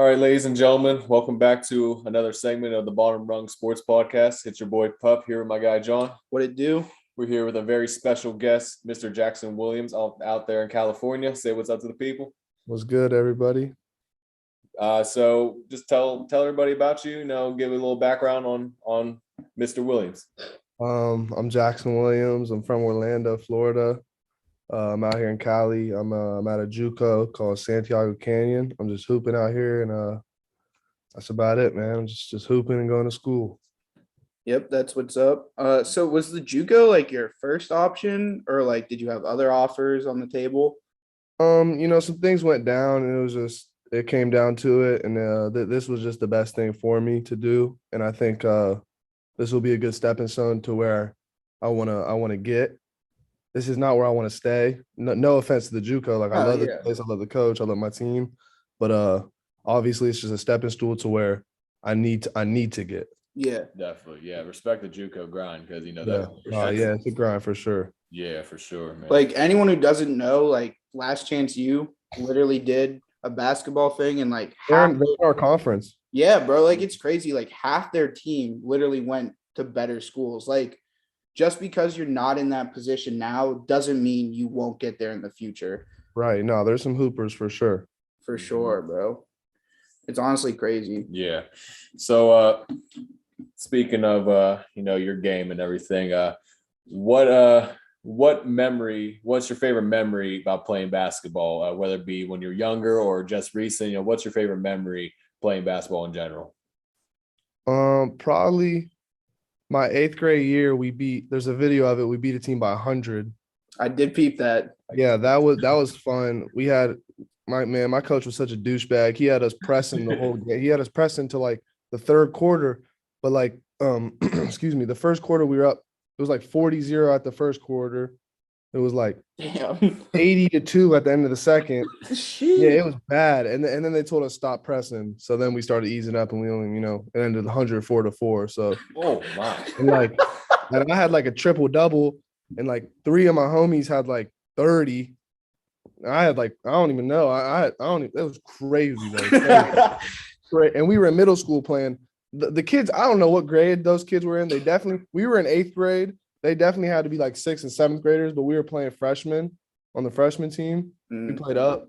All right, ladies and gentlemen, welcome back to another segment of the Bottom Rung Sports Podcast. It's your boy Pup here with my guy John. What it do? We're here with a very special guest, Mr. Jaxon Williams, out there in California. Say what's up to the people. What's good, everybody? So just tell everybody about you. Give a little background on Mr. Williams. I'm Jaxon Williams. I'm from Orlando, Florida. I'm out here in Cali. I'm at a Juco called Santiago Canyon. I'm just hooping out here, and that's about it, man. I'm just hooping and going to school. Yep, that's what's up. So was the Juco like your first option, or like did you have other offers on the table? Some things went down, and it came down to it, and this was just the best thing for me to do, and I think this will be a good stepping stone to where I wanna get. This is not where I want to stay. No offense to the Juco. Like I love the place, I love the coach, I love my team. But obviously it's just a stepping stool to where I need to get. Yeah. Definitely. Yeah. Respect the Juco grind because it's a grind for sure. Yeah, for sure, man. Like anyone who doesn't know, like Last Chance U literally did a basketball thing and like they're in our conference. Yeah, bro. Like it's crazy. Like half their team literally went to better schools. Like just because you're not in that position now doesn't mean you won't get there in the future. Right. No, there's some hoopers for sure. For sure, bro. It's honestly crazy. Yeah. So speaking of your game and everything, what's your favorite memory about playing basketball, whether it be when you're younger or just recent? What's your favorite memory playing basketball in general? Probably my 8th grade year, there's a video of it. We beat a team by 100. I did peep that. Yeah, that was fun. We had my coach was such a douchebag. He had us pressing the whole game. He had us pressing to like the third quarter, but like excuse me, the first quarter we were up. It was like 40-0 at the first quarter. It was like 80-2 at the end of the second. Yeah, it was bad. And then they told us stop pressing. So then we started easing up, and we only, it ended 104-4. So oh my. And I had like a triple double, and like 3 of my homies had like 30. I had like, I don't even know. I don't. It was crazy though. Great. And we were in middle school playing. The kids, I don't know what grade those kids were in. We were in 8th grade. They definitely had to be like 6th and 7th graders, but we were playing freshmen on the freshman team. We played up.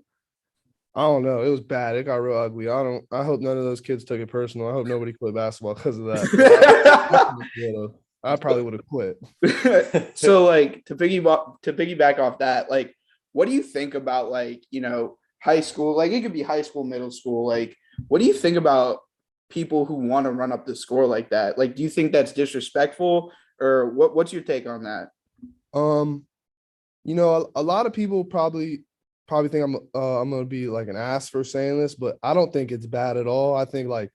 I don't know. It was bad. It got real ugly. I hope none of those kids took it personal. I hope nobody played basketball because of that. I probably would have quit. So like to piggyback off that, like what do you think about like, high school? Like it could be high school, middle school. Like what do you think about people who want to run up the score like that? Like, do you think that's disrespectful, or what's your take on that? A lot of people probably think I'm gonna be like an ass for saying this, but I don't think it's bad at all. I think like,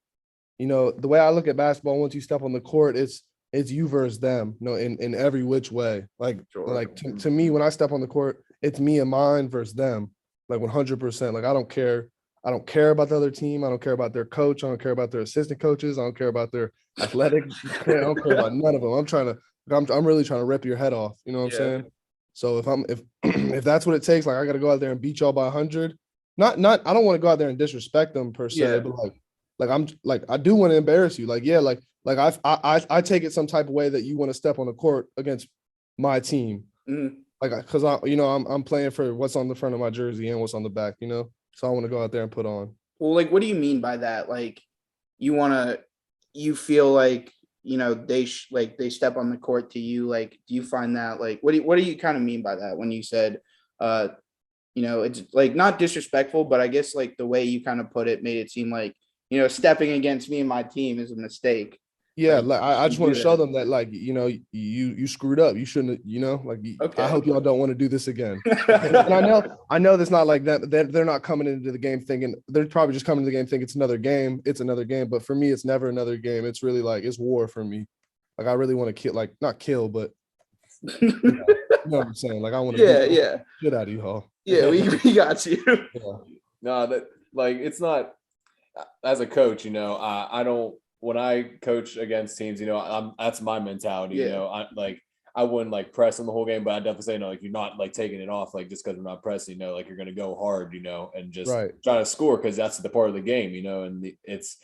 the way I look at basketball, once you step on the court, it's you versus them, in every which way. Like, sure. Like to me, when I step on the court, it's me and mine versus them, like 100%. Like I don't care. I don't care about the other team. I don't care about their coach. I don't care about their assistant coaches. I don't care about their athletic. I don't care about none of them. I'm really trying to rip your head off. You know what I'm saying? So if that's what it takes, like I got to go out there and beat y'all by 100. Not. I don't want to go out there and disrespect them per se, but like I'm like I do want to embarrass you. Like I take it some type of way that you want to step on the court against my team. Mm-hmm. Like because I'm playing for what's on the front of my jersey and what's on the back. So I want to go out there and put on. Well, like, what do you mean by that? Like, you feel like, they step on the court to you. Like, do you find that, like, what do you kind of mean by that when you said, it's like not disrespectful, but I guess like the way you kind of put it made it seem like, stepping against me and my team is a mistake. Yeah, like I just want to show them that, like, you screwed up. You shouldn't, Okay. I hope y'all don't want to do this again. And I know that's not like that. They're not coming into the game thinking, they're probably just coming to the game thinking it's another game. It's another game. But for me, it's never another game. It's really like, it's war for me. Like, I really want to kill, like, not kill, but you know what I'm saying? Like, I want to get out of you all. Yeah, we got you. Yeah. No, that like it's not. As a coach, I don't. When I coach against teams, that's my mentality. Yeah. I wouldn't like press them the whole game, but I definitely say no, like you're not like taking it off like just because we're not pressing, you know, like you're gonna go hard, you know, and just Right. try to score because that's the part of the game, you know, and it's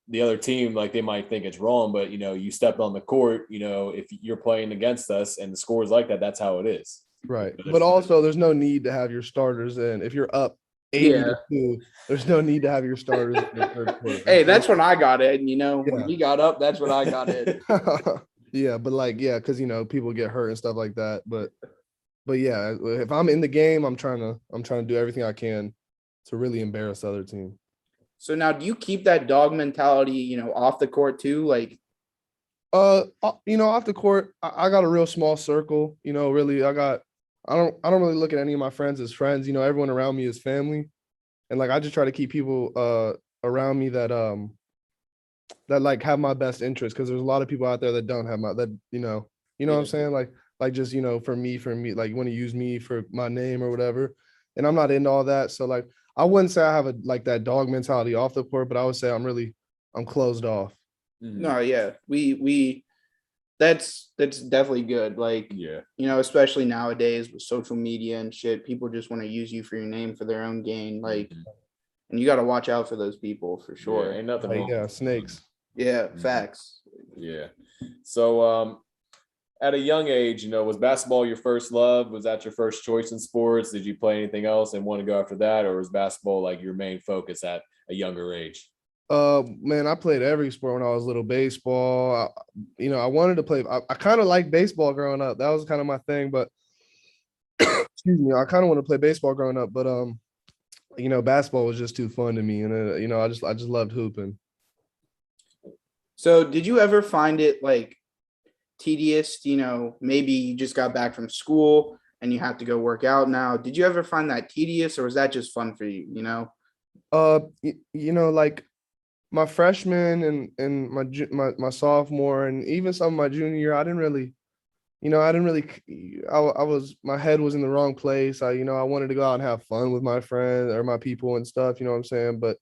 the other team, like they might think it's wrong, but you know, you step on the court, you know, if you're playing against us and the score is like that, that's how it is. Right. But But also there's no need to have your starters in. If you're up 80-2, there's no need to have your starters in the third quarter. Hey, that's when I got in, you know. Yeah. When we got up, that's when I got in. Yeah, but like, yeah, because you know, people get hurt and stuff like that. But yeah, if I'm in the game, I'm trying to do everything I can to really embarrass the other team. So now, do you keep that dog mentality, you know, off the court too? Like, you know, off the court, I got a real small circle. You know, really, I don't really look at any of my friends as friends. You know, everyone around me is family, and like I just try to keep people around me that like have my best interest, because there's a lot of people out there that don't have you know what I'm saying, like just, you know, for me like want to use me for my name or whatever, and I'm not into all that. So like I wouldn't say I have like that dog mentality off the court, but I would say I'm closed off. no, yeah, we that's definitely good. Like, Yeah. you know, especially nowadays with social media and shit, people just want to use you for your name for their own gain. Like, and you got to watch out for those people for sure. Yeah, ain't nothing Like, wrong. yeah, snakes. Yeah, facts. Yeah. So at a young age, you know, was basketball your first love? Was that your first choice in sports? Did you play anything else and want to go after that? Or was basketball like your main focus at a younger age? Man, I played every sport when I was little. Baseball, you know, I wanted to play. I kind of liked baseball growing up. That was kind of my thing, but excuse me, I kind of want to play baseball growing up, but you know, basketball was just too fun to me, and you know, I just loved hooping. So, did you ever find it like tedious? You know, maybe you just got back from school and you have to go work out now. Did you ever find that tedious, or was that just fun for you? You know? You know, like my freshman and my sophomore and even some of my junior year, I didn't really, I was, my head was in the wrong place. I wanted to go out and have fun with my friends or my people and stuff, you know what I'm saying? But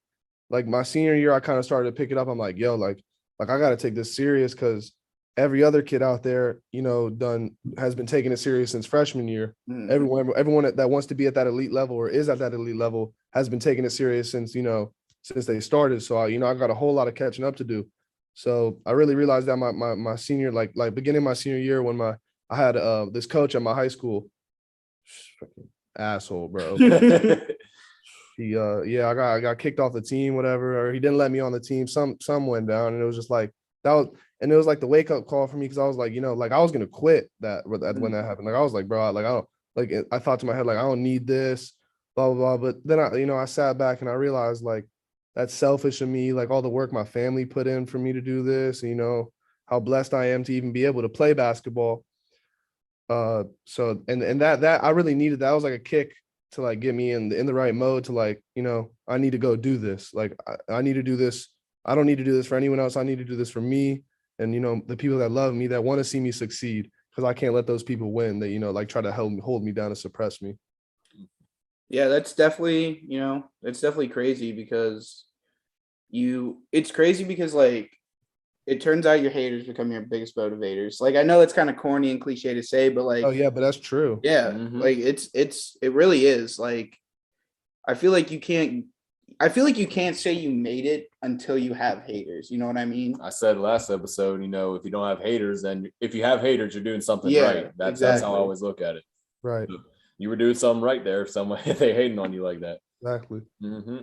like my senior year, I kind of started to pick it up. I'm like, yo, like I got to take this serious, because every other kid out there, you know, has been taking it serious since freshman year. Everyone that wants to be at that elite level or is at that elite level has been taking it serious since they started. So I got a whole lot of catching up to do. So I really realized that my senior, like beginning my senior year, when I had this coach at my high school, fucking asshole, bro. He I got kicked off the team, whatever, or he didn't let me on the team. Some went down, and it was just like that was, and it was like the wake up call for me, because I was like, like I was gonna quit when that happened. Like I was like, bro, like I don't, like I thought to my head, like I don't need this, blah blah blah. But then I sat back and I realized, like, that's selfish of me, like all the work my family put in for me to do this, and how blessed I am to even be able to play basketball. So and that I really needed. That was like a kick to like get me in the right mode to like, I need to go do this. Like I need to do this. I don't need to do this for anyone else. I need to do this for me and the people that love me, that want to see me succeed, because I can't let those people win that like try to hold me down and suppress me. Yeah, that's definitely, it's definitely crazy, because it's crazy because like it turns out your haters become your biggest motivators. Like, I know it's kind of corny and cliche to say, but like, oh yeah, but that's true. Yeah. Like it really is. Like, I feel like you can't say you made it until you have haters. You know what I mean? I said last episode, if you don't have haters, then if you have haters, you're doing something Yeah, right. That's how I always look at it. Right. You were doing something right there if they hating on you like that. Exactly.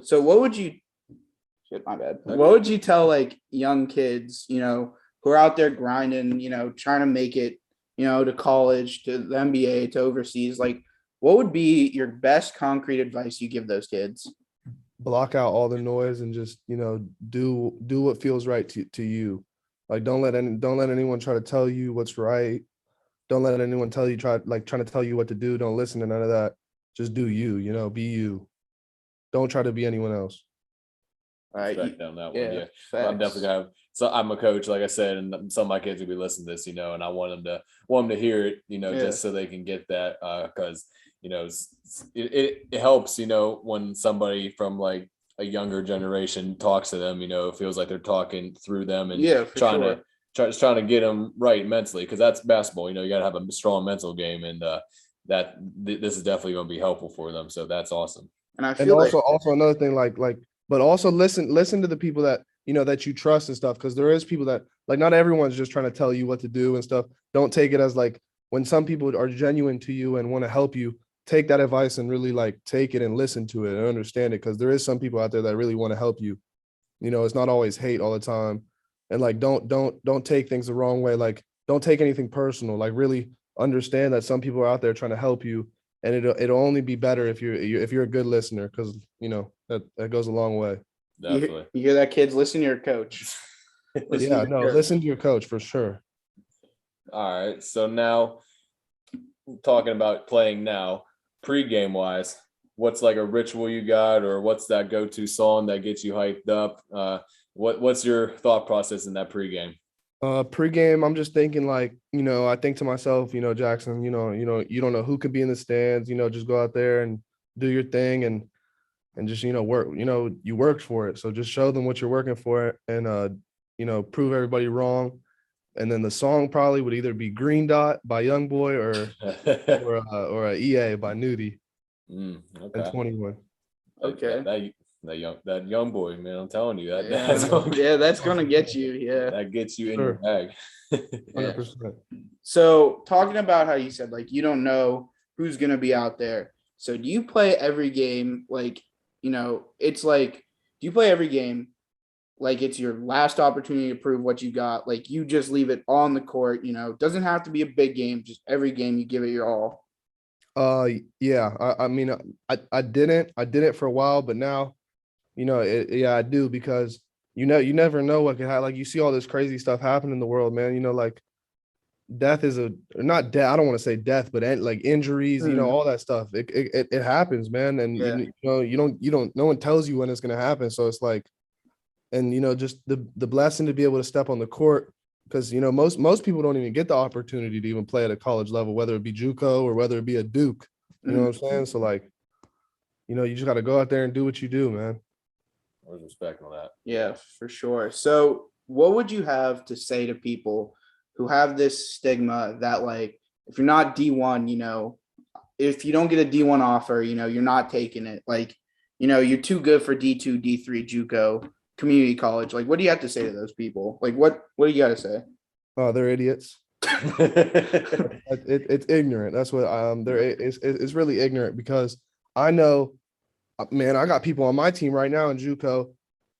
So what would you shit, my bad. Okay. What would you tell like young kids, who are out there grinding, trying to make it, to college, to the NBA, to overseas? Like, what would be your best concrete advice you give those kids? Block out all the noise and just, do what feels right to you. Like, don't let anyone try to tell you what's right. Don't let anyone trying to tell you what to do. Don't listen to none of that. Just do you, be you. Don't try to be anyone else. All right. On that one, yeah. I'm definitely gonna have. So I'm a coach, like I said, and some of my kids will be listening to this, and I want them to hear it, just so they can get that, because it helps, when somebody from like a younger generation talks to them, it feels like they're talking through them and trying to just trying to get them right mentally, because that's basketball. You got to have a strong mental game, and this is definitely going to be helpful for them. So that's awesome. And I And feel also another thing, but also listen to the people that that you trust and stuff, because there is people that not everyone's just trying to tell you what to do and stuff. Don't take it as when some people are genuine to you and want to help you, take that advice and really take it and listen to it and understand it, because there is some people out there that really want to help you. It's not always hate all the time, and don't take things the wrong way. Don't take anything personal. Really understand that some people are out there trying to help you, and it'll only be better if you're a good listener, because that goes a long way. Definitely. You hear that, kids? Listen to your coach. Listen to your coach for sure. All right. So now, talking about playing now, pregame wise, what's a ritual you got, or what's that go-to song that gets you hyped up? What's your thought process in that pregame? Pregame, I'm just thinking I think to myself, Jackson, you don't know who could be in the stands, just go out there and do your thing and just, work, you worked for it. So just show them what you're working for, and, prove everybody wrong. And then the song probably would either be Green Dot by Youngboy or a EA by Nudie. Okay. And 21. Okay. That young boy, man, I'm telling you that's gonna get you. Yeah, that gets you in your bag. 100%. So talking about how you said you don't know who's gonna be out there. So do you play every game it's do you play every game it's your last opportunity to prove what you got? You just leave it on the court. Doesn't have to be a big game. Just every game you give it your all. Yeah. I mean, I didn't for a while, but now, I do, because you never know what could happen. You see all this crazy stuff happen in the world, man. Death is not death. I don't want to say death, but injuries, all that stuff. It happens, man. And you don't. No one tells you when it's gonna happen. So it's and just the blessing to be able to step on the court, because most people don't even get the opportunity to even play at a college level, whether it be Juco or whether it be a Duke. You know what I'm saying? So you just got to go out there and do what you do, man. I was respecting on that. Yeah, for sure. So what would you have to say to people who have this stigma that if you're not D1, if you don't get a D1 offer, you're not taking it. You're too good for D2, D3, Juco, community college. What do you have to say to those people? What do you got to say? Oh, they're idiots. It's ignorant. That's what it's really ignorant, because I know, man, I got people on my team right now in Juco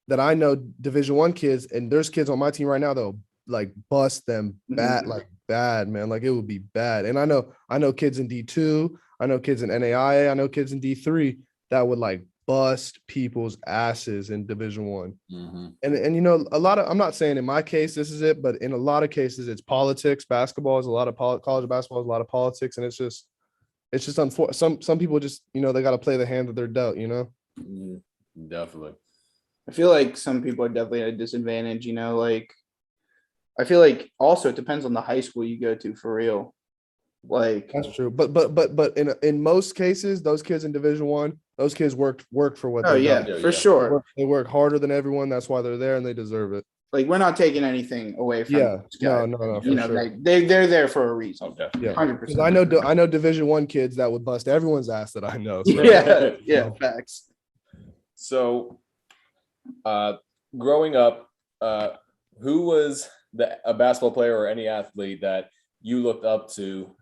that I know Division I kids, and there's kids on my team right now that'll bust them bad, bad, man. It would be bad. And I know kids in D2, I know kids in NAIA, I know kids in D3 that would bust people's asses in Division I. And a lot of, I'm not saying in my case this is it, but in a lot of cases it's politics. Basketball is a lot of college basketball is a lot of politics, and it's just unfortunate. Some people just they got to play the hand that they're dealt. Definitely. I feel some people are definitely at a disadvantage. I feel also it depends on the high school you go to, for real. That's true, but in most cases, those kids in Division I, those kids work for what. Oh yeah, for sure. They work harder than everyone. That's why they're there, and they deserve it. We're not taking anything away from. Yeah, no. Sure. They're there for a reason. Okay. Yeah, 100%. I know Division I kids that would bust everyone's ass that I know. So. Yeah, facts. So, growing up, who was a basketball player or any athlete that you looked up to,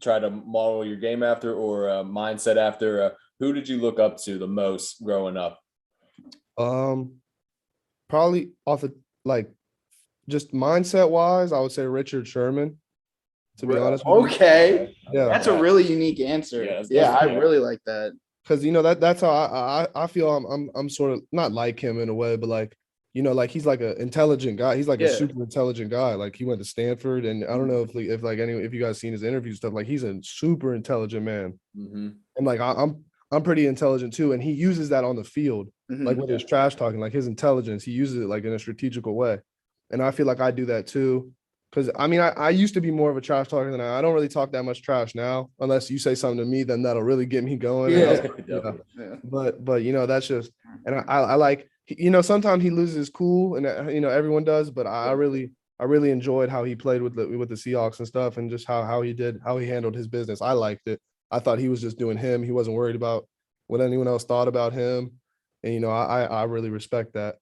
try to model your game after, or mindset after? Who did you look up to the most growing up? Probably off of just mindset wise, I would say Richard Sherman. To be honest with you. Okay. Yeah, that's a really unique answer. Yeah, I really like that. Because that's how I feel. I'm sort of not like him in a way, but he's an intelligent guy. He's a super intelligent guy. He went to Stanford, and I don't know if you guys seen his interview stuff. He's a super intelligent man, and I'm pretty intelligent too. And he uses that on the field, with his trash talking, his intelligence. He uses it in a strategical way, and I feel like I do that too. Because I used to be more of a trash talker than I don't really talk that much trash now, unless you say something to me, then that'll really get me going. Yeah. But that's just, and I like. Sometimes he loses his cool, and everyone does, but I really I really enjoyed how he played with the Seahawks and stuff, and just how he handled his business. I liked it. I thought he was just doing him. He wasn't worried about what anyone else thought about him. And, you know, I really respect that.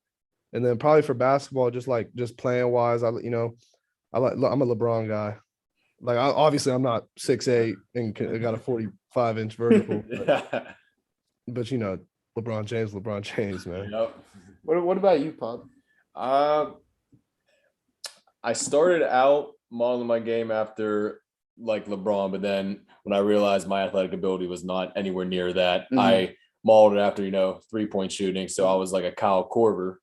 And then probably for basketball, just playing wise, I'm a LeBron guy. Like, obviously I'm not 6'8" and got a 45-inch vertical, but you know, LeBron James, man. Yep. What about you, Pub? I started out modeling my game after like LeBron, but then when I realized my athletic ability was not anywhere near that, I modeled it after, you know, 3-point shooting. So I was like a Kyle Korver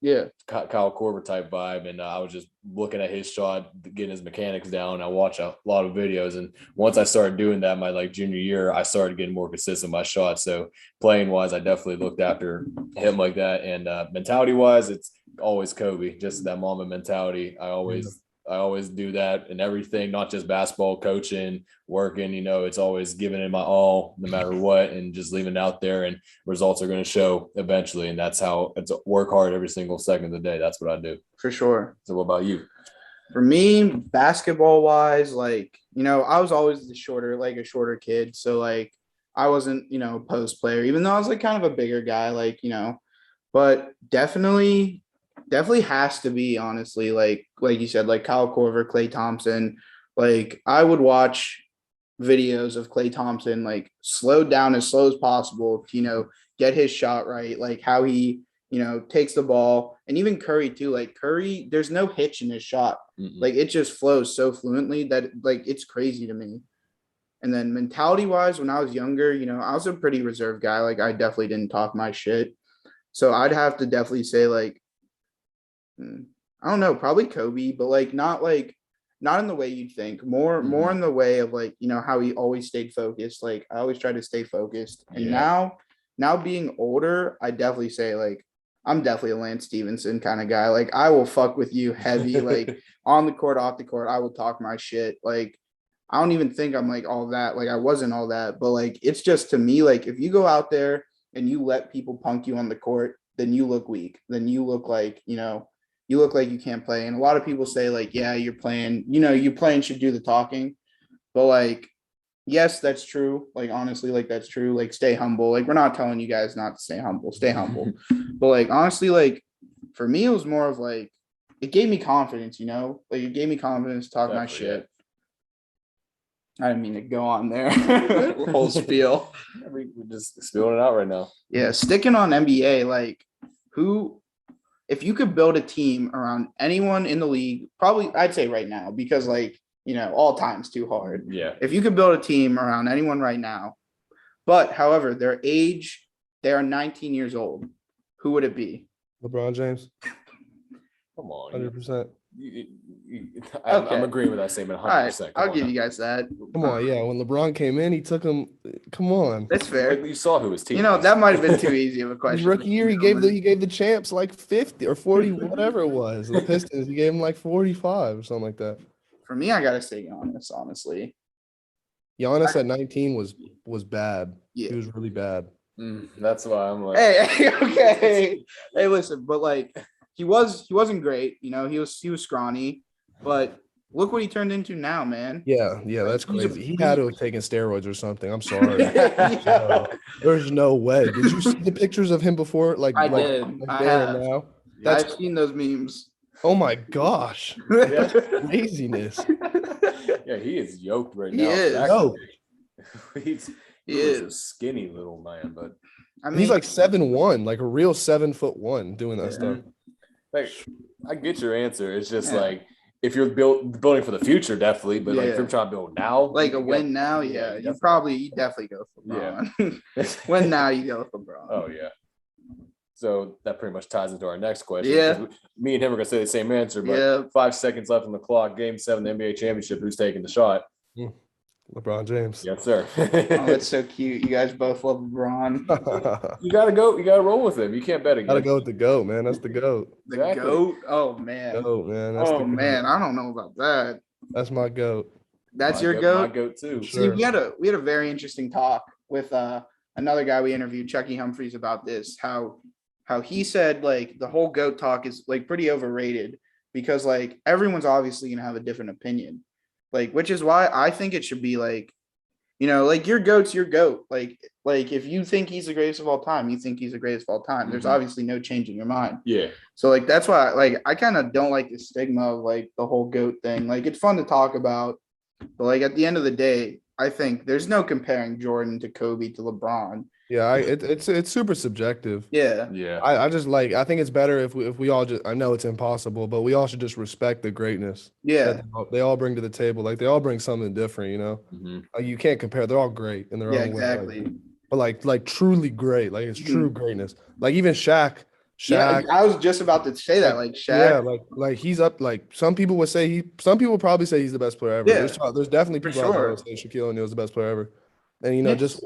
type vibe. And I was just looking at his shot, getting his mechanics down. I watched a lot of videos. And once I started doing that, my like junior year, I started getting more consistent with my shot. So playing wise, I definitely looked after him like that. And mentality wise, it's always Kobe, just that Mamba mentality. I always do that and everything, not just basketball, coaching, working, you know, it's always giving it my all no matter what, and just leaving it out there, and results are going to show eventually. And that's how it's work hard every single second of the day. That's what I do. For sure. So what about you? For me, basketball wise, like, you know, I was always a shorter kid. So like, I wasn't, you know, a post player, even though I was like kind of a bigger guy, like, you know, but definitely has to be, honestly, like you said, like Kyle Korver, Klay Thompson. Like, I would watch videos of Klay Thompson, like slowed down as slow as possible to, you know, get his shot right, like how he, you know, takes the ball. And even Curry too, like Curry, there's no hitch in his shot. Like, it just flows so fluently that like it's crazy to me. And then mentality wise, when I was younger, you know, I was a pretty reserved guy. Like, I definitely didn't talk my shit. So I'd have to definitely say, like, I don't know, probably Kobe, but like not in the way you'd think. More in the way of, like, you know, how he always stayed focused. Like, I always tried to stay focused. And now being older, I definitely say, like, I'm definitely a Lance Stevenson kind of guy. Like, I will fuck with you heavy, like on the court, off the court. I will talk my shit. Like, I don't even think I'm like all that. Like, I wasn't all that, but like, it's just, to me, like, if you go out there and you let people punk you on the court, then you look weak. Then you look like, you know, you look like you can't play. And a lot of people say, like, yeah, you're playing, you know, you playing should do the talking. But like, yes, that's true. Like, honestly, like, that's true. Like, stay humble. Like, we're not telling you guys not to stay humble. Stay humble. But like, honestly, like, for me, it was more of like, it gave me confidence, you know? Like, it gave me confidence to talk my shit. I didn't mean to go on there. Whole spiel. We're just spilling it out right now. Yeah, sticking on NBA, like, if you could build a team around anyone in the league, probably I'd say right now, because like, you know, all time's too hard. Yeah. If you could build a team around anyone right now, but however, their age, they are 19 years old, who would it be? LeBron James. Come on. 100%. I'm agreeing with that statement 100%. All right, I'll give you guys that. Come on, yeah. When LeBron came in, he took him. Come on. That's fair. You saw who his team. You know, was. that might have been too easy of a His question. rookie year, he gave the champs like 50 or 40, whatever it was. The Pistons, he gave him like 45 or something like that. For me, I gotta say Giannis, honestly. Giannis at 19 was bad. Yeah. He was really bad. That's why I'm like, hey, okay. Hey, listen, but like, he wasn't great. You know, he was scrawny, but look what he turned into now, man. Yeah, that's crazy. He had to have taken steroids or something. I'm sorry. There's no way. Did you see the pictures of him before? Like, I did. I have. Now? I've seen those memes. Oh my gosh. That's craziness. Yeah, he is yoked right He now. is. No. He is a skinny little man, but I mean, he's like 7'1", like a real 7'1" doing that stuff. Like, I get your answer. It's just like, if you're building for the future, definitely. But like, if you're trying to build now, like a win now, you definitely go with LeBron. Yeah. Win now, you go with LeBron. Oh yeah. So that pretty much ties into our next question. Yeah. Me and him are gonna say the same answer, but 5 seconds left on the clock. Game 7, the NBA championship. Who's taking the shot? LeBron James. Yes, sir. Oh, that's so cute. You guys both love LeBron. You gotta go. You gotta roll with him. You can't bet against. Gotta go with the GOAT, man. That's the GOAT. The GOAT. Oh man. GOAT, man. That's man. I don't know about that. That's my GOAT. That's your GOAT. My GOAT too. See, we had a very interesting talk with another guy we interviewed, Chucky Humphreys, about this. How he said, like, the whole GOAT talk is like pretty overrated because like everyone's obviously gonna have a different opinion. Like, which is why I think it should be like, like your goat's your goat. Like if you think he's the greatest of all time, you think he's the greatest of all time. There's obviously no change in your mind. Yeah. So like that's why like I kind of don't like the stigma of like the whole goat thing. Like it's fun to talk about, but like at the end of the day, I think there's no comparing Jordan to Kobe to LeBron. Yeah, it's super subjective. Yeah. Yeah. I just like I think it's better if we all just I know it's impossible, but we all should just respect the greatness Yeah. that they all bring to the table. Like they all bring something different, Like you can't compare. They're all great in their Yeah, own exactly. way. But like truly great. Like it's true greatness. Like even Shaq. Yeah, I was just about to say that. Like Shaq. Yeah, like he's up. Like some people would say some people probably say he's the best player ever. Yeah, there's definitely people out there that say Shaquille O'Neal is the best player ever. And just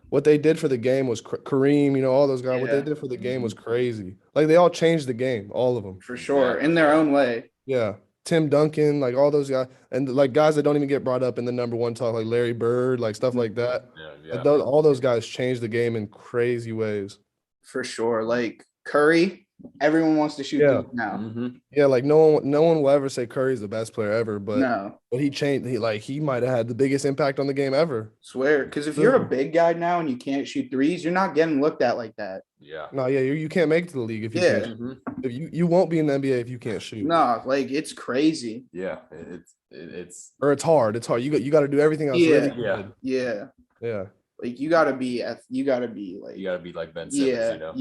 what they did for the game was Kareem, all those guys. What they did for the game was crazy. Like they all changed the game, all of them. For sure, in their own way. Yeah, Tim Duncan, like all those guys, and like guys that don't even get brought up in the number one talk, like Larry Bird, like stuff like that. Yeah. All those guys changed the game in crazy ways. For sure, like Curry. Everyone wants to shoot threes now. Yeah, like no one will ever say Curry's the best player ever, but he changed. He might have had the biggest impact on the game ever. Swear, because if you're a big guy now and you can't shoot threes, you're not getting looked at like that. Yeah. No, yeah, you can't make it to the league if you can't. If you won't be in the NBA if you can't shoot. No, like it's crazy. Yeah, it's or it's hard. It's hard. You got to do everything else really good. Yeah. Like you gotta be like Ben Simmons,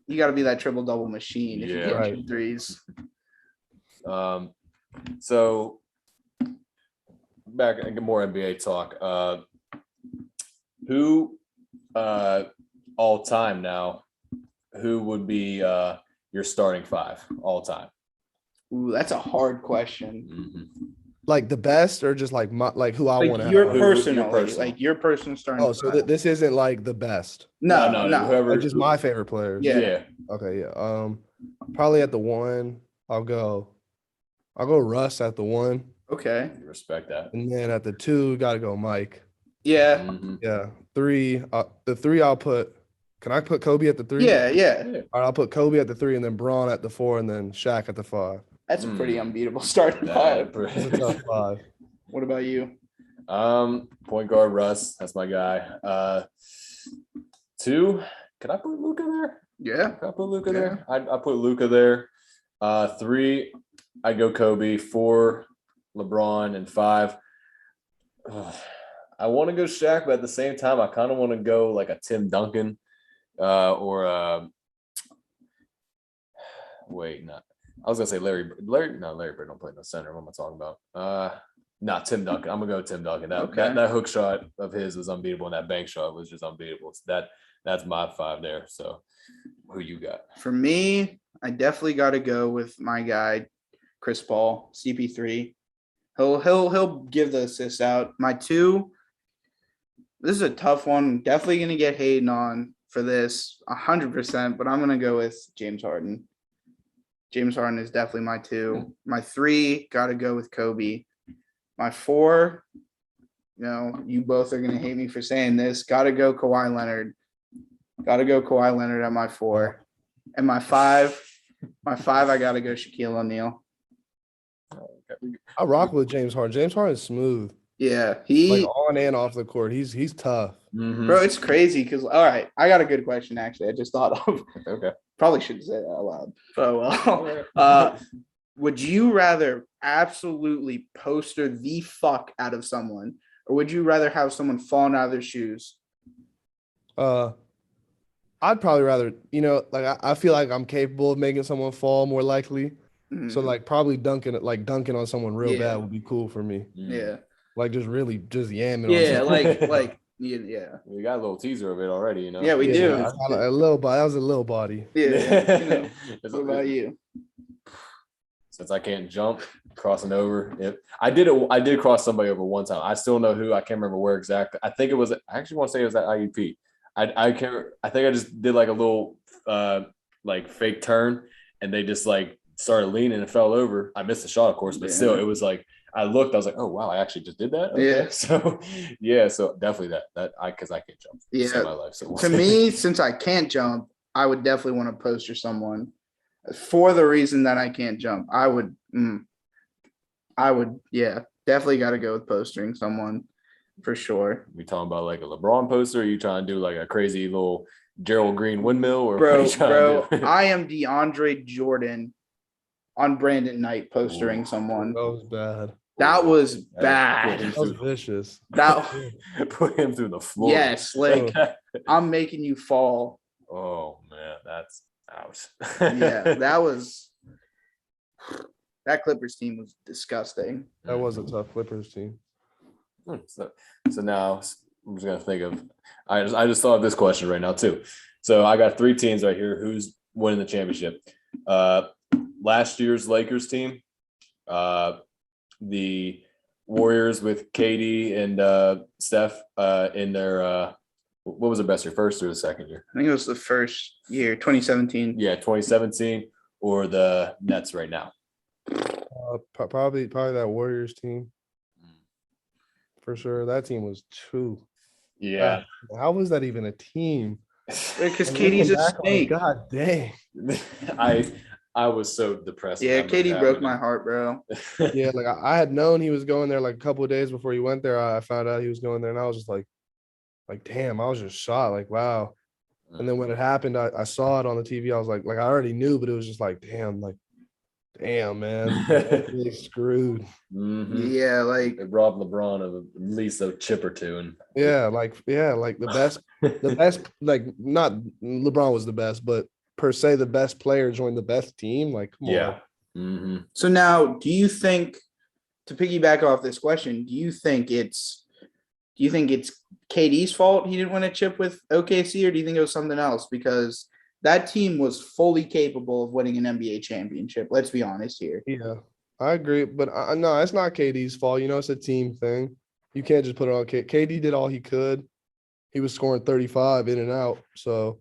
You gotta be that triple double machine if you can't shoot threes. So back and more NBA talk. Who all time now? Who would be your starting five all time? Ooh, that's a hard question. Like the best, or just like who I want to have? Your personal starting. Oh, so this isn't like the best. No. Whoever, just my favorite players. Yeah. Okay. Yeah. Probably at the one, I'll go Russ at the one. Okay. Respect that. And then at the two, got to go Mike. Yeah. Yeah. Three. The three, I'll put. Can I put Kobe at the three? Yeah. All right, I'll put Kobe at the three, and then Braun at the four, and then Shaq at the five. That's a pretty unbeatable starting five. That's a tough five. What about you? Point guard Russ. That's my guy. Two. Can I put Luka there? Yeah. Can I put Luka there? I put Luka there. Three. I go Kobe. Four. LeBron. And five. I want to go Shaq, but at the same time, I kind of want to go like a Tim Duncan, or wait, not. I was gonna say Larry Bird don't play in the center. What am I talking about? Not Tim Duncan. I'm gonna go Tim Duncan. That hook shot of his was unbeatable, and that bank shot was just unbeatable. So that's my five there. So who you got? For me, I definitely got to go with my guy, Chris Paul, CP3. He'll give the assists out. My two. This is a tough one. Definitely gonna get hated on for this 100%, but I'm gonna go with James Harden. James Harden is definitely my two. My three, got to go with Kobe. My four, you both are going to hate me for saying this. Got to go Kawhi Leonard. At my four. And my five, I got to go Shaquille O'Neal. I rock with James Harden. James Harden is smooth. Yeah, like on and off the court. He's tough. Bro, it's crazy because, all right, I got a good question, actually. I just thought of. Okay. Probably shouldn't say that out loud. Oh, well. Would you rather absolutely poster the fuck out of someone, or would you rather have someone falling out of their shoes? I'd probably rather, like I feel like I'm capable of making someone fall more likely. So like probably dunking on someone real bad would be cool for me. Yeah. Like just yamming. Yeah, like. Yeah. We got a little teaser of it already, Yeah, we do. A little body. That was a little body. Yeah. What about you? Since I can't jump, crossing over. I did cross somebody over one time. I still know who. I can't remember where exactly. I think it was. I actually want to say it was at IUP. I can't. I think I just did like a little like fake turn, and they just like started leaning and fell over. I missed the shot, of course, but still, it was like. I looked, I was like, oh, wow, I actually just did that? Okay. Yeah. So definitely because I can't jump. Yeah. My life, so to me, since I can't jump, I would definitely want to poster someone. For the reason that I can't jump, I would, yeah, definitely got to go with postering someone for sure. We talking about like a LeBron poster? Or you trying to do like a crazy little Gerald Green windmill, or what Bro, are you trying to do? I am DeAndre Jordan on Brandon Knight postering someone. That was bad. That was Put bad. him That was through, vicious. That put him through the floor. yes, like I'm making you fall. Oh man, that's ouch. Yeah, that Clippers team was disgusting. That was a tough Clippers team. So now I'm just gonna think of. I just thought of this question right now too. So I got 3 teams right here. Who's winning the championship? Last year's Lakers team, the Warriors with KD and Steph in their what was their best year, first or the second year? I think it was the first year, 2017. Yeah, 2017, or the Nets right now. Probably that Warriors team for sure. That team was too. Yeah. How was that even a team? Because KD's a snake. God dang. I was so depressed. Yeah, KD broke my heart, bro. Yeah, like I had known he was going there like a couple of days before he went there. I found out he was going there, and I was just like damn, I was just shocked. Like, wow. And then when it happened, I saw it on the TV. I was like I already knew, but it was just like, damn, man, really screwed. Mm-hmm. Yeah, like It robbed LeBron of at least a chip or two, and the best, like not LeBron was the best, but per se the best player joined the best team. Like, come on. Mm-hmm. So now, do you think, to piggyback off this question, do you think it's KD's fault he didn't win a chip with OKC, or do you think it was something else? Because that team was fully capable of winning an NBA championship. Let's be honest here. Yeah, I agree, but no, it's not KD's fault. It's a team thing. You can't just put it on KD did all he could. He was scoring 35 in and out, so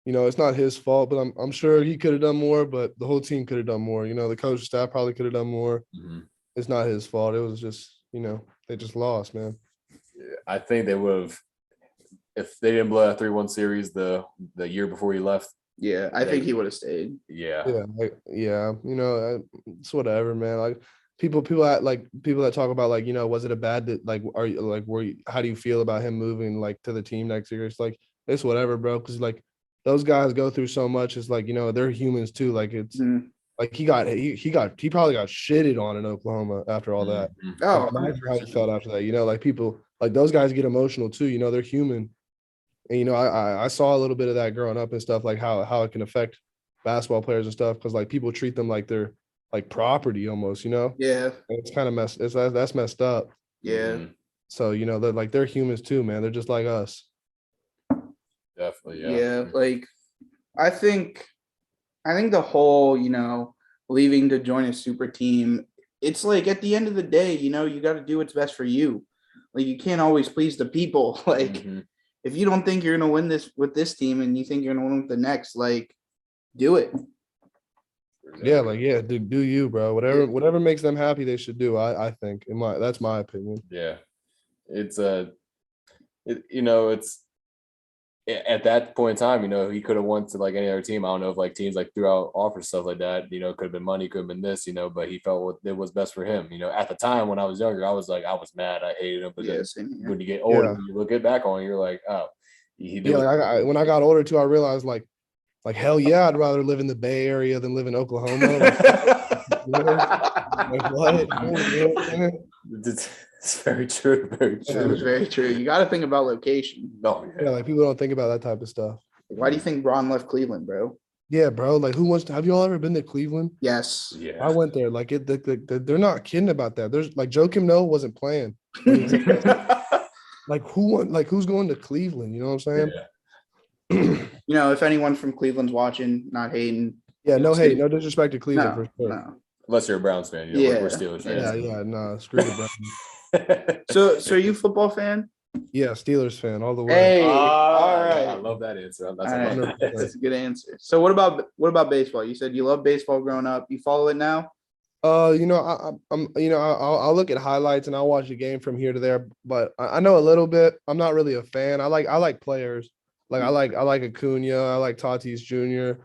it's not his fault. But I'm sure he could have done more, but the whole team could have done more. The coach staff probably could have done more. Mm-hmm. It's not his fault. It was just they just lost, man. I think they would have, if they didn't blow a 3-1 series the year before he left. Yeah, I think he would have stayed. Yeah. It's whatever, man. Like people that talk about was it a bad are you how do you feel about him moving to the team next year? It's it's whatever, bro. Because those guys go through so much. It's they're humans too. It's he probably got shitted on in Oklahoma after all that. Mm-hmm. Oh, imagine how he felt after that. People those guys get emotional too. They're human. And I saw a little bit of that growing up and stuff, how it can affect basketball players and stuff, because people treat them like they're property almost, Yeah. And it's kind of that's messed up. Yeah. Mm-hmm. So they're humans too, man. They're just like us. Definitely. Yeah. I think the whole, leaving to join a super team, it's at the end of the day, you got to do what's best for you. You can't always please the people. Mm-hmm. If you don't think you're going to win this with this team and you think you're going to win with the next, do it. Yeah, do you, bro. Whatever makes them happy, they should do. I think that's my opinion. Yeah. It's it's at that point in time, he could have went to any other team. I don't know if teams threw out offers, stuff like that, it could have been money, could have been this, but he felt what it was best for him. At the time when I was younger, I was I was mad, I hated him. But when you get older, when you look back on it, you're like, oh, he did. Yeah, when I got older too, I realized hell yeah, I'd rather live in the Bay Area than live in Oklahoma. What? It's very true. Very true. It was very true. You got to think about location. No, yeah, people don't think about that type of stuff. Why do you think Braun left Cleveland, bro? Yeah, bro. Who wants to? Have you all ever been to Cleveland? Yes. Yeah. I went there. They're not kidding about that. There's Joakim Noah wasn't playing. Who's going to Cleveland? You know what I'm saying? Yeah. If anyone from Cleveland's watching, not hating. Yeah, no hate, no disrespect to Cleveland for sure. No. Unless you're a Browns fan, we're Steelers fans. Yeah, no, screw the Browns. So are you a football fan? Yeah, Steelers fan all the way. Hey, all right. I love that answer. That's a good answer. So what about baseball? You said you loved baseball growing up. You follow it now? I'll look at highlights and I'll watch a game from here to there, but I know a little bit. I'm not really a fan. I like players. I like Acuna. I like Tatis Jr.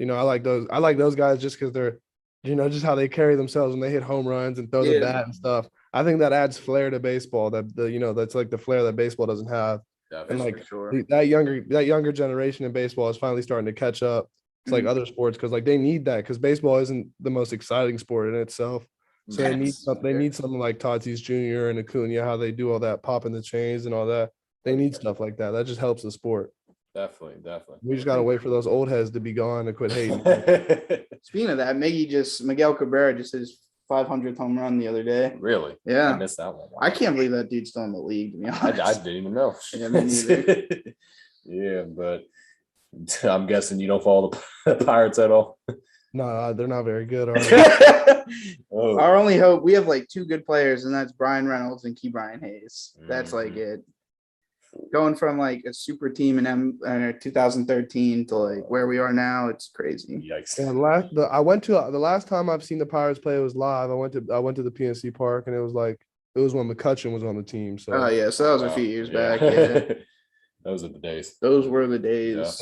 I like those. I like those guys just because they're, just how they carry themselves when they hit home runs and throw the bat and stuff. I think that adds flair to baseball. That's like the flair that baseball doesn't have. And Definitely. like sure. that younger generation in baseball is finally starting to catch up. It's like other sports because like they need that because baseball isn't the most exciting sport in itself. So they need something like Tatis Jr. and Acuna, how they do all that, popping the chains and all that. They need stuff like that. That just helps the sport. Definitely. We just gotta wait for those old heads to be gone to quit hating. Speaking of that, Miguel Cabrera just hit his 500th home run the other day. Really? Yeah. I missed that one. I can't believe that dude's still in the league, to be honest. I didn't even know. Yeah, me neither. Yeah, but I'm guessing you don't follow the Pirates at all. No, they're not very good. Are they? Oh. Our only hope, we have like two good players, and that's Brian Reynolds and Key Brian Hayes. That's like it. Going from like a super team in 2013 to like where we are now, it's crazy. Yikes. And the last time I've seen the Pirates play was live. I went to the PNC Park, and it was when McCutcheon was on the team. So Oh yeah, so that was a few years back. Yeah. Those are the days. Those were the days.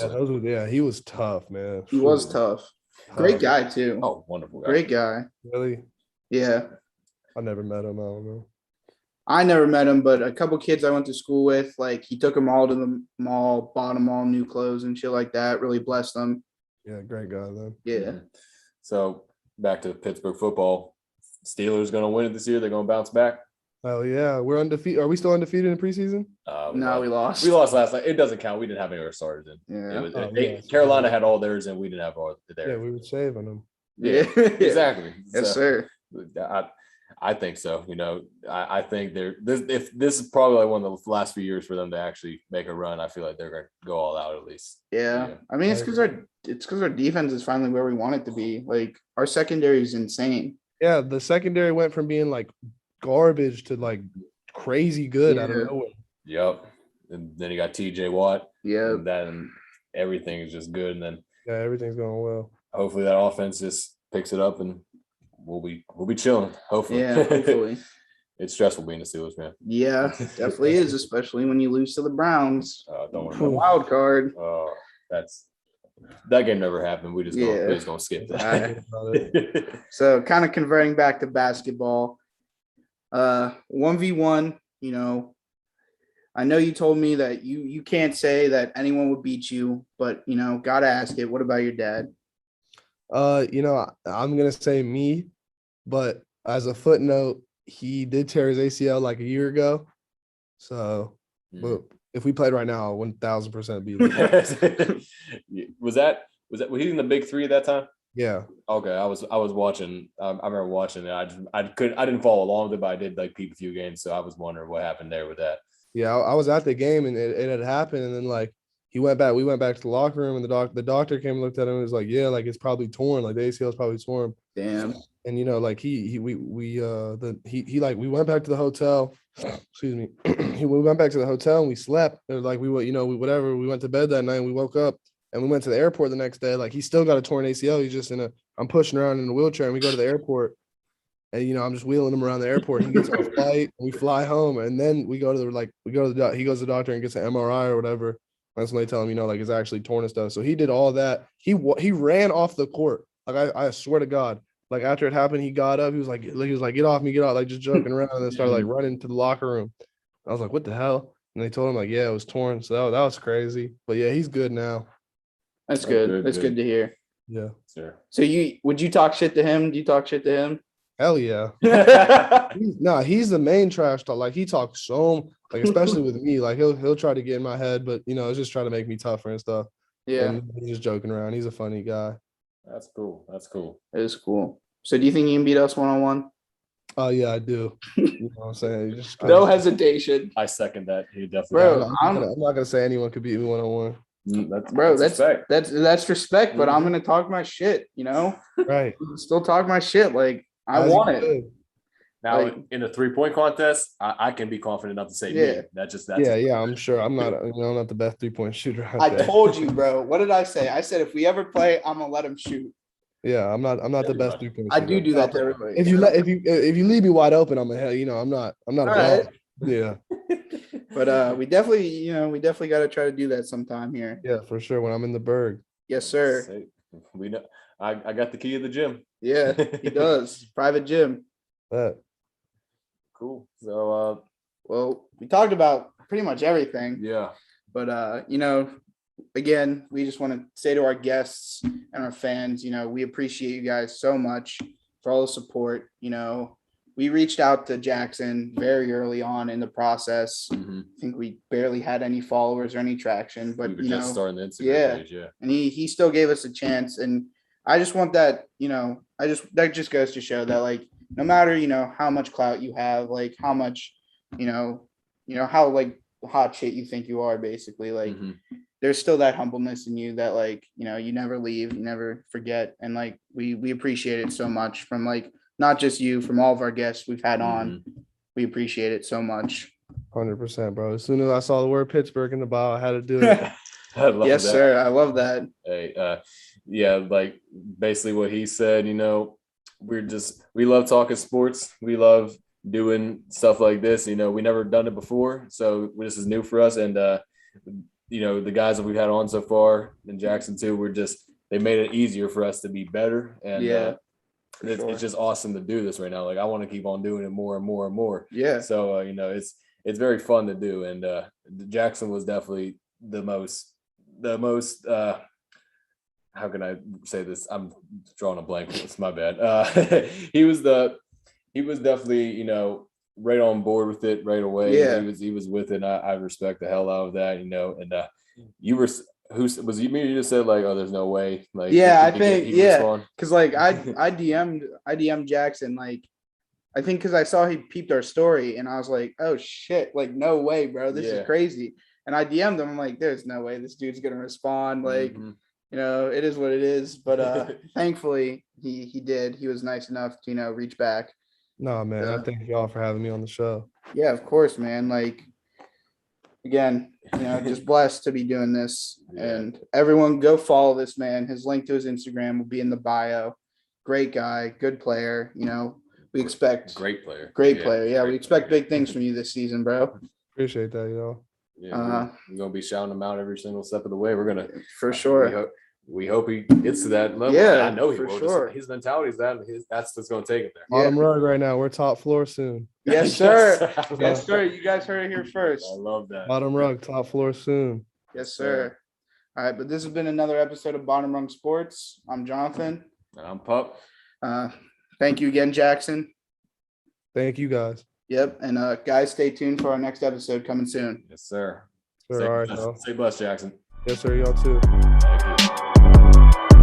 He was tough, man. He was tough. Great guy too. Oh, wonderful guy. Great guy. Really? Yeah. I never met him. I don't know. I never met him, but a couple kids I went to school with, like he took them all to the mall, bought them all new clothes and shit like that. Really blessed them. Yeah, great guy then. Yeah. So back to Pittsburgh football. Steelers going to win it this year. They're going to bounce back. Oh yeah, we're undefeated. Are we still undefeated in preseason? No, we lost. We lost last night. It doesn't count. We didn't have any of our starters in. Yeah. Carolina had all theirs, and we didn't have all theirs. Yeah, we were saving them. Yeah, exactly. Yes, sir. I think so. I think if this is probably like one of the last few years for them to actually make a run. I feel like they're going to go all out at least. Yeah. I mean, it's because our defense is finally where we want it to be. Like our secondary is insane. Yeah, the secondary went from being like garbage to like crazy good out of nowhere. Yep. And then you got TJ Watt. Yeah. And then everything is just good. And then everything's going well. Hopefully that offense just picks it up and we'll be chilling. Hopefully. Yeah, hopefully. It's stressful being a Steelers fan. Yeah, definitely is, especially when you lose to the Browns. Don't worry about wild card. That game never happened. We're just gonna skip that. So kind of converting back to basketball. 1v1, I know you told me that you can't say that anyone would beat you, but gotta ask it. What about your dad? I'm gonna say me, but as a footnote, he did tear his ACL like a year ago. So but if we played right now, 1,000% beat him. Was he in the big three at that time? Yeah. Okay. I was watching. I remember watching it. I didn't follow along with it, but I did like peep a few games. So I was wondering what happened there with that. Yeah, I was at the game and it had happened, and then like we went back to the locker room, and the doctor came and looked at him and was like, yeah, like it's probably torn, like the ACL is probably torn. Damn. And like we went back to the hotel. Excuse me. We went back to the hotel and we slept. Like we went to bed that night and we woke up and we went to the airport the next day. Like he's still got a torn ACL. He's just I'm pushing around in a wheelchair, and we go to the airport. And I'm just wheeling him around the airport. He gets on a flight, and we fly home, and then he goes to the doctor and gets an MRI or whatever. That's when they tell him, like it's actually torn and stuff. So he did all that. He ran off the court. Like I swear to God. Like after it happened, he got up. He was like, get off me, get off, like just joking around, and then started like running to the locker room. I was like, what the hell? And they told him like, yeah, it was torn. So that was crazy. But yeah, he's good now. That's good. That's good to hear. Yeah. Sure. So would you talk shit to him? Do you talk shit to him? Hell yeah. He's the main trash talk. Like he talks so like, especially with me, like he'll try to get in my head, but it's just trying to make me tougher and stuff. Yeah. And he's just joking around. He's a funny guy. That's cool. It is cool. So do you think you can beat us 1-on-1? Oh yeah, I do. You know what I'm saying? No hesitation. I second that. He definitely. Bro, I'm not gonna say anyone could beat me 1-on-1. That's respect, but I'm gonna talk my shit, Right. Still talk my shit. Like I want it. Now in a 3-point contest, I can be confident enough to say me. That's I'm sure. I'm not I'm not the best 3-point shooter. I told you, bro. What did I say? I said if we ever play, I'm gonna let him shoot. Yeah, I'm not the best 3-point shooter. I do that to everybody. If you leave me wide open, I'm not a right. Yeah. But we definitely got to try to do that sometime here. Yeah, for sure. When I'm in the Berg. Yes, sir. We know I got the key to the gym. Yeah, he does. Private gym. But Cool. So Well, we talked about pretty much everything. yeah. But again, we just want to say to our guests and our fans, we appreciate you guys so much for all the support. We reached out to Jaxon very early on in the process. Mm-hmm. I think we barely had any followers or any traction, but We were just starting the Instagram page, yeah. and he still gave us a chance. And I just want that, that just goes to show that, like, no matter, how much clout you have, like how much, how like hot shit you think you are, basically, like there's still that humbleness in you that, like, you never leave, you never forget. And like, we appreciate it so much from, like, not just you, from all of our guests we've had on. We appreciate it so much. 100%, bro. As soon as I saw the word Pittsburgh in the bio, I had to do it. I love Yes, that. sir. I love that. Hey, yeah, like basically what he said, we love talking sports. We love doing stuff like this. We never done it before, so this is new for us. And the guys that we've had on so far, and Jaxon too, they made it easier for us to be better. And it's just awesome to do this right now. Like, I want to keep on doing it more and more and more. Yeah. So it's very fun to do. And Jaxon was definitely the most how can I say this? I'm drawing a blank. It's my bad. He was definitely, right on board with it right away. Yeah. He was with it. And I respect the hell out of that, and you were, who was you? You just said, like, oh, there's no way. Like, yeah, I think, yeah. Cause like I DM'd Jaxon, like, I think cause I saw he peeped our story and I was like, oh shit, like, no way, bro. This is crazy. And I DM'd him. I'm like, there's no way this dude's going to respond. Like, it is what it is. But thankfully he did. He was nice enough to, reach back. No, man. I thank y'all for having me on the show. Yeah, of course, man. Like, again, just blessed to be doing this. Yeah. And everyone go follow this man. His link to his Instagram will be in the bio. Great guy, good player. We expect great player. Yeah, we expect big things from you this season, bro. Appreciate that, y'all. Yeah, we're gonna be shouting him out every single step of the way. We're gonna, for sure. We hope he gets to that level. Yeah, I know he for will. sure. His mentality is that's what's gonna take it there. Bottom rug right now. We're top floor soon. Yes, sir. Yes, sir. You guys heard it here first. I love that. Bottom rug, top floor soon. Yes, sir. All right, but this has been another episode of Bottom Rung Sports. I'm Jonathan. And I'm Pup. Thank you again, Jaxon. Thank you, guys. Yep, and guys, stay tuned for our next episode coming soon. Yes, sir. Sir, all right, y'all. Stay blessed, Jaxon. Yes, sir. Y'all too. Thank you.